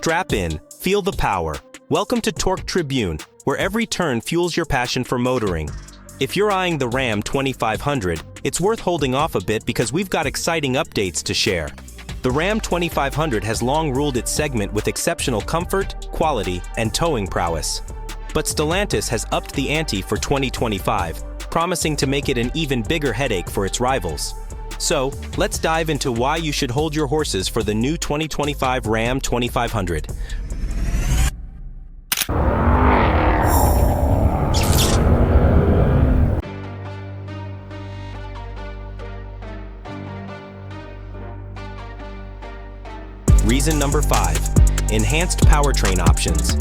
Strap in, feel the power. Welcome to Torque Tribune, where every turn fuels your passion for motoring. If you're eyeing the Ram 2500, it's worth holding off a bit because we've got exciting updates to share. The Ram 2500 has long ruled its segment with exceptional comfort, quality, and towing prowess. But Stellantis has upped the ante for 2025, promising to make it an even bigger headache for its rivals. So, let's dive into why you should hold your horses for the new 2025 Ram 2500. Reason number 5. Enhanced powertrain options.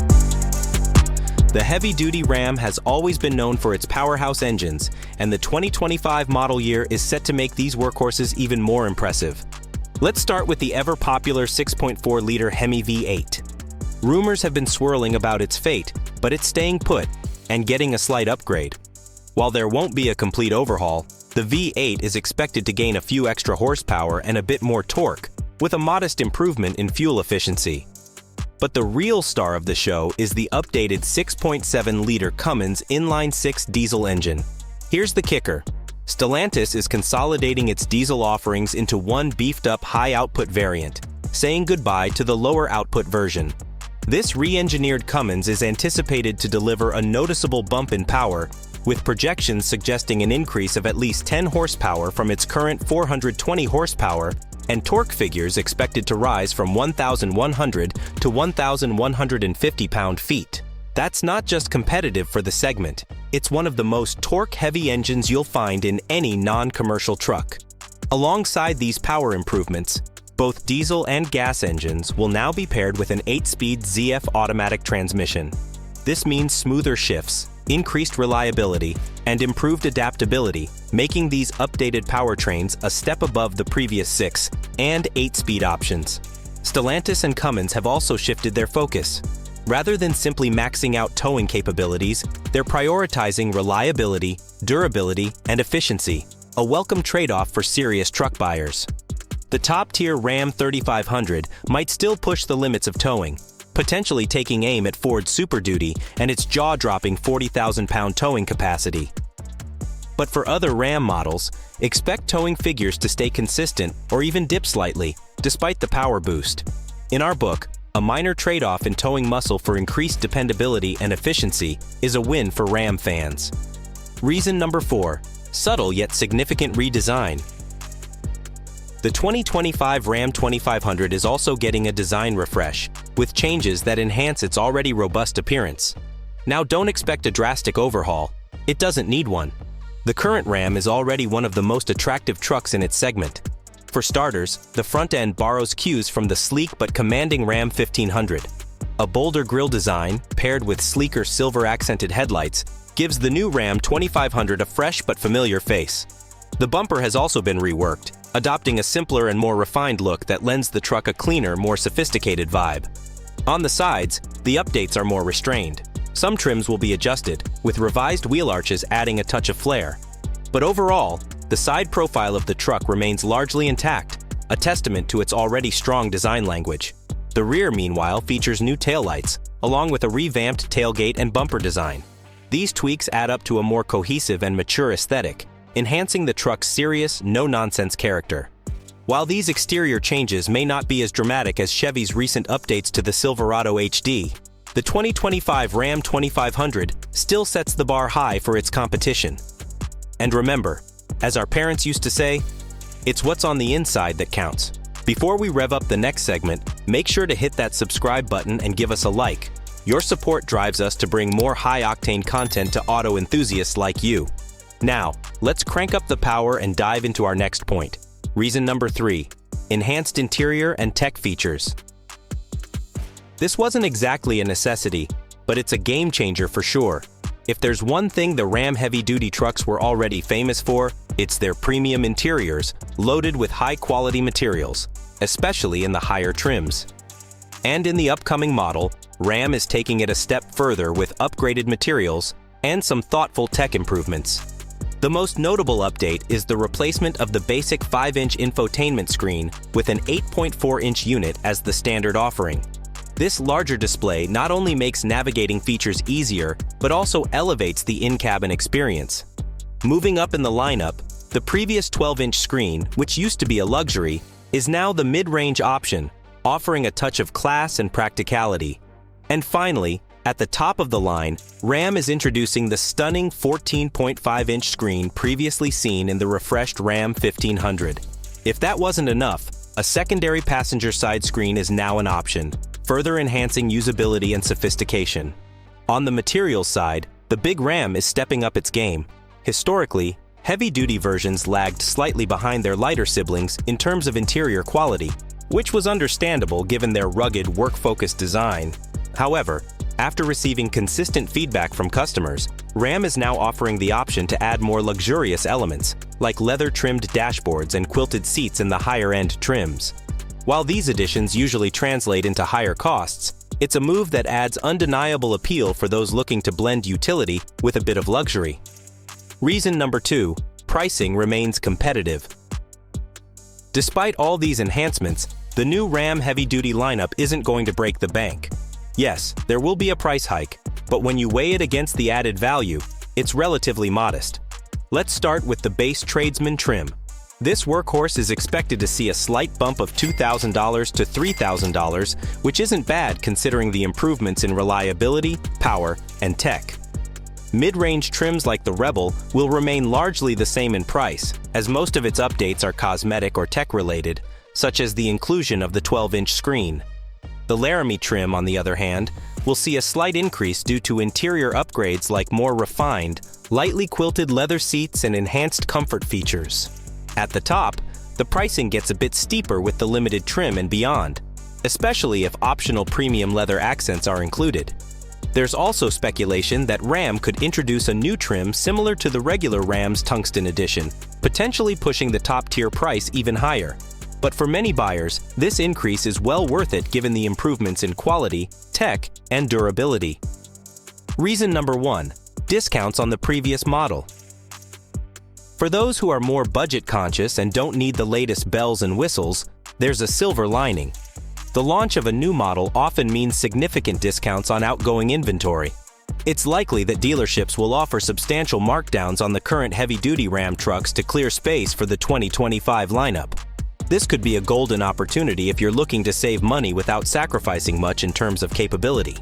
The heavy-duty Ram has always been known for its powerhouse engines, and the 2025 model year is set to make these workhorses even more impressive. Let's start with the ever-popular 6.4-liter Hemi V8. Rumors have been swirling about its fate, but it's staying put and getting a slight upgrade. While there won't be a complete overhaul, the V8 is expected to gain a few extra horsepower and a bit more torque, with a modest improvement in fuel efficiency. But the real star of the show is the updated 6.7-liter Cummins inline-six diesel engine. Here's the kicker. Stellantis is consolidating its diesel offerings into one beefed-up high-output variant, saying goodbye to the lower-output version. This re-engineered Cummins is anticipated to deliver a noticeable bump in power, with projections suggesting an increase of at least 10 horsepower from its current 420 horsepower, and torque figures expected to rise from 1,100 to 1,150 pound-feet. That's not just competitive for the segment, it's one of the most torque-heavy engines you'll find in any non-commercial truck. Alongside these power improvements, both diesel and gas engines will now be paired with an 8-speed ZF automatic transmission. This means smoother shifts, increased reliability, and improved adaptability, making these updated powertrains a step above the previous 6- and 8-speed options. Stellantis and Cummins have also shifted their focus. Rather than simply maxing out towing capabilities, they're prioritizing reliability, durability, and efficiency, a welcome trade-off for serious truck buyers. The top-tier Ram 3500 might still push the limits of towing, potentially taking aim at Ford's Super Duty and its jaw-dropping 40,000-pound towing capacity. But for other Ram models, expect towing figures to stay consistent or even dip slightly, despite the power boost. In our book, a minor trade-off in towing muscle for increased dependability and efficiency is a win for Ram fans. Reason number 4. Subtle yet significant redesign. The 2025 Ram 2500 is also getting a design refresh, with changes that enhance its already robust appearance. Now, don't expect a drastic overhaul. It doesn't need one. The current Ram is already one of the most attractive trucks in its segment. For starters, the front end borrows cues from the sleek but commanding Ram 1500. A bolder grille design, paired with sleeker silver-accented headlights, gives the new Ram 2500 a fresh but familiar face. The bumper has also been reworked, adopting a simpler and more refined look that lends the truck a cleaner, more sophisticated vibe. On the sides, the updates are more restrained. Some trims will be adjusted, with revised wheel arches adding a touch of flair. But overall, the side profile of the truck remains largely intact, a testament to its already strong design language. The rear, meanwhile, features new taillights, along with a revamped tailgate and bumper design. These tweaks add up to a more cohesive and mature aesthetic, enhancing the truck's serious, no-nonsense character. While these exterior changes may not be as dramatic as Chevy's recent updates to the Silverado HD, the 2025 Ram 2500 still sets the bar high for its competition. And remember, as our parents used to say, it's what's on the inside that counts. Before we rev up the next segment, make sure to hit that subscribe button and give us a like. Your support drives us to bring more high-octane content to auto enthusiasts like you. Now, let's crank up the power and dive into our next point. Reason number 3. Enhanced interior and tech features. This wasn't exactly a necessity, but it's a game changer for sure. If there's one thing the Ram heavy-duty trucks were already famous for, it's their premium interiors, loaded with high-quality materials, especially in the higher trims. And in the upcoming model, Ram is taking it a step further with upgraded materials and some thoughtful tech improvements. The most notable update is the replacement of the basic 5-inch infotainment screen with an 8.4-inch unit as the standard offering. This larger display not only makes navigating features easier, but also elevates the in-cabin experience. Moving up in the lineup, the previous 12-inch screen, which used to be a luxury, is now the mid-range option, offering a touch of class and practicality. And finally, at the top of the line, Ram is introducing the stunning 14.5-inch screen previously seen in the refreshed Ram 1500. If that wasn't enough, a secondary passenger side screen is now an option, further enhancing usability and sophistication. On the materials side, the big Ram is stepping up its game. Historically, heavy-duty versions lagged slightly behind their lighter siblings in terms of interior quality, which was understandable given their rugged, work-focused design. However, after receiving consistent feedback from customers, Ram is now offering the option to add more luxurious elements, like leather-trimmed dashboards and quilted seats in the higher-end trims. While these additions usually translate into higher costs, it's a move that adds undeniable appeal for those looking to blend utility with a bit of luxury. Reason number 2, pricing remains competitive. Despite all these enhancements, the new Ram heavy-duty lineup isn't going to break the bank. Yes, there will be a price hike, but when you weigh it against the added value, it's relatively modest. Let's start with the base Tradesman trim. This workhorse is expected to see a slight bump of $2,000 to $3,000, which isn't bad considering the improvements in reliability, power, and tech. Mid-range trims like the Rebel will remain largely the same in price, as most of its updates are cosmetic or tech-related, such as the inclusion of the 12-inch screen. The Laramie trim, on the other hand, will see a slight increase due to interior upgrades like more refined, lightly quilted leather seats and enhanced comfort features. At the top, the pricing gets a bit steeper with the limited trim and beyond, especially if optional premium leather accents are included. There's also speculation that Ram could introduce a new trim similar to the regular Ram's Tungsten Edition, potentially pushing the top-tier price even higher. But for many buyers, this increase is well worth it given the improvements in quality, tech, and durability. Reason number 1, discounts on the previous model. For those who are more budget-conscious and don't need the latest bells and whistles, there's a silver lining. The launch of a new model often means significant discounts on outgoing inventory. It's likely that dealerships will offer substantial markdowns on the current heavy-duty Ram trucks to clear space for the 2025 lineup. This could be a golden opportunity if you're looking to save money without sacrificing much in terms of capability.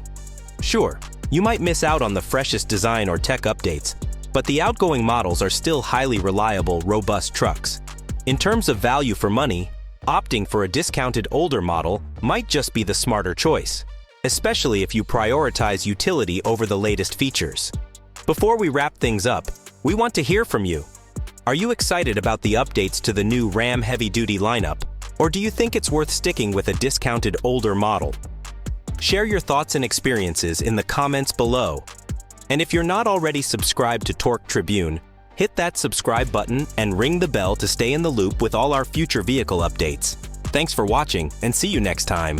Sure, you might miss out on the freshest design or tech updates, but the outgoing models are still highly reliable, robust trucks. In terms of value for money, opting for a discounted older model might just be the smarter choice, especially if you prioritize utility over the latest features. Before we wrap things up, we want to hear from you. Are you excited about the updates to the new Ram heavy-duty lineup, or do you think it's worth sticking with a discounted older model? Share your thoughts and experiences in the comments below. And if you're not already subscribed to Torque Tribune, hit that subscribe button and ring the bell to stay in the loop with all our future vehicle updates. Thanks for watching, and see you next time.